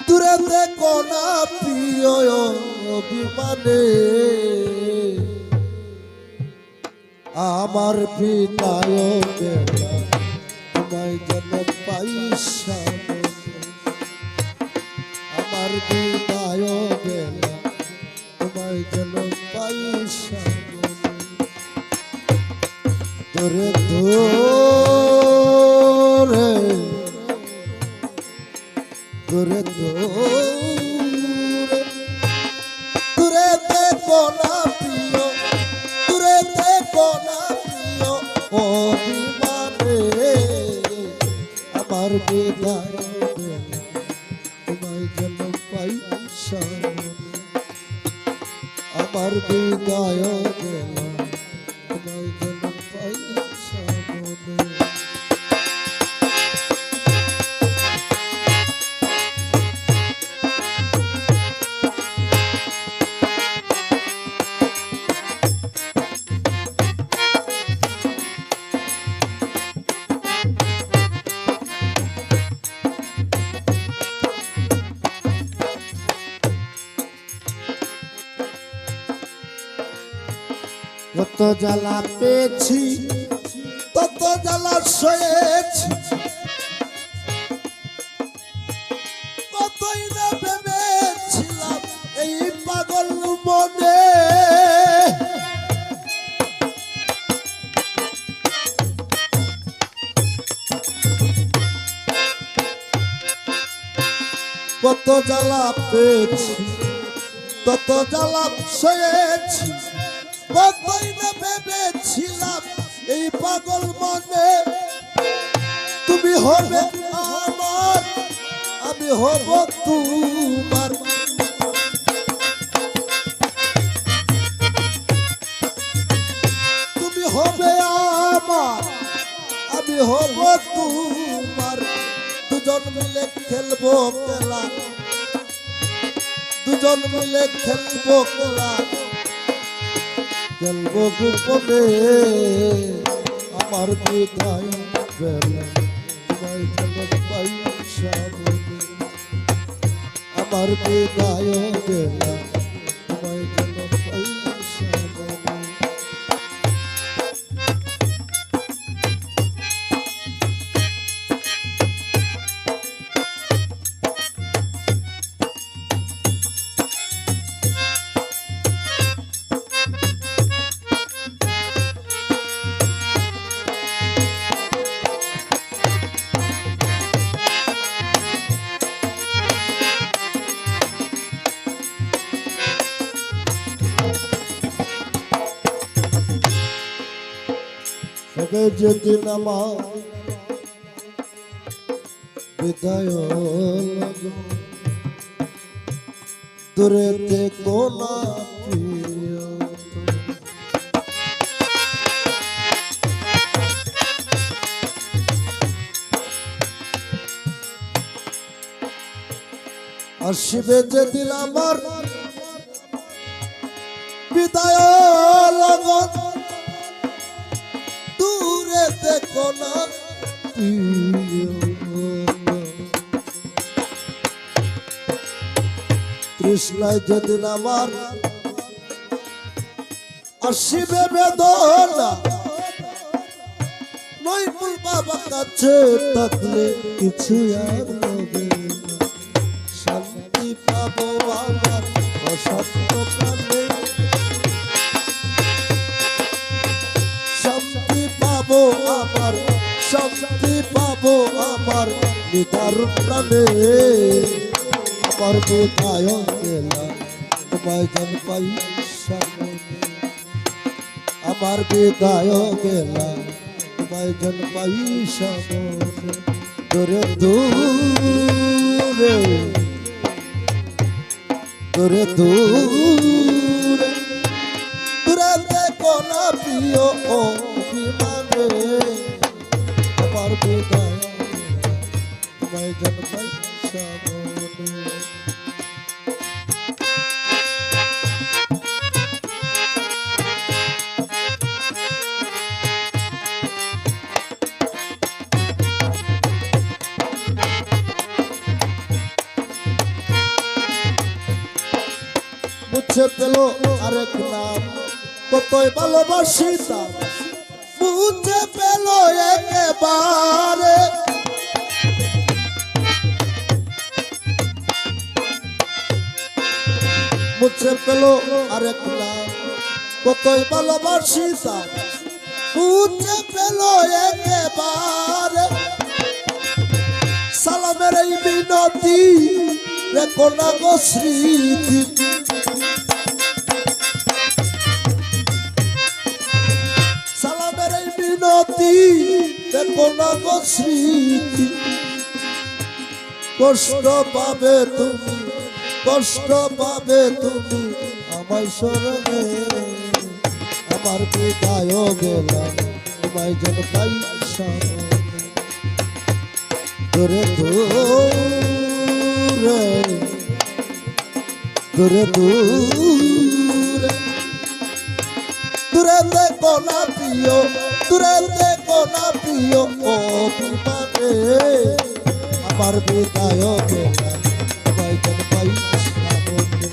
দূরে দেখো না প্রিয় অভিমানে আমার বিদায় বেলা তোমায় যেন পাই সামনে আমার বিদায় বেলা তোমায় যেন পাই সামনে তোরে ধরে তোরে ধরে তোরে দেখো না প্রিয় তোরে দেখো না প্রিয় অভিমানে আমার বিদায় বেলা তোমায় যেন পাই সামনে আমার বিদায় বেলা তোমায় যেন পাই সামনে কত জ্বালা পেয়েছি তত জ্বালা সয়েছি কতই না ভেবেছিলাম এই পাগল মনে কত জ্বালা পেয়েছি তত জ্বালা সয়েছি কতই না ভেবেছিলাম এই পাগল মনে তুমি হবে আমার আমি হব তোমার তুমি হবে আমার আমি হব তোমার দুজন মিলে খেলবো খেলা দুজন মিলে খেলবো খেলা খেলবো গোপনে আমার বিদায় বেলা তোমায় যেন পাই সামনে আমার বিদায় বেলা তোমায় যেন পাই সামনে যেদিন আমার বিদায় দূরে দেখো না প্রিয় আসবে যেদিন আমার বিদায় লগন দূরে দেখো না তৃষ্ণায় যেদিন আমার আসিবে বেদনা নই ফুল বাবা কাছে থাকলে কিছু আর হবে না শান্তি পাবো আমার অসত্য প্রাণে শান্তি পাবো আমার শান্তি পাবো আমার নিদারুণ প্রাণে আমার বিদায় বেলা তোমায় যেন পাই সামনে আমার বিদায় বেলা তোমায় যেন পাই সামনে দূরে দূরে দূরে দূরে দূরে দেখো না প্রিয় অভিমানে আমার বিদায় তোমায় যেন পাই সামনে মুছে পেল আরেক নাম, কতই ভালোবাসিতাম মুছে পেল একেবারে। মুছে পেল আরেক নাম, কতই ভালোবাসিতাম মুছে পেল একেবারে। সালামের এই মিনতি রেখো না গো স্মৃতি, সালামের এই মিনতি রেখো না গো স্মৃতি। কষ্ট পাবে তুমি, কষ্ট পাবে তুমি আমায় স্মরণে, আমার বিদায় গেলাম তোমায় যেন পাই সামনে। দূরে দূরে দূরে দূরে দূরে দেখো না প্রিয়, দূরে দেখো না প্রিয় অভিমানে, আমার বিদায় গেলাম তোমায় যেন পাই সামনে,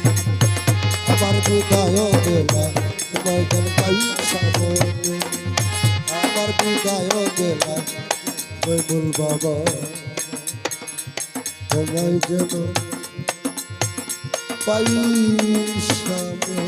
আমার বিদায় গেলাম তোমায় যেন পাই সামনে, আমার বিদায় গেলাম ওই বল বাবা তোমায় যেন পাই সামনে।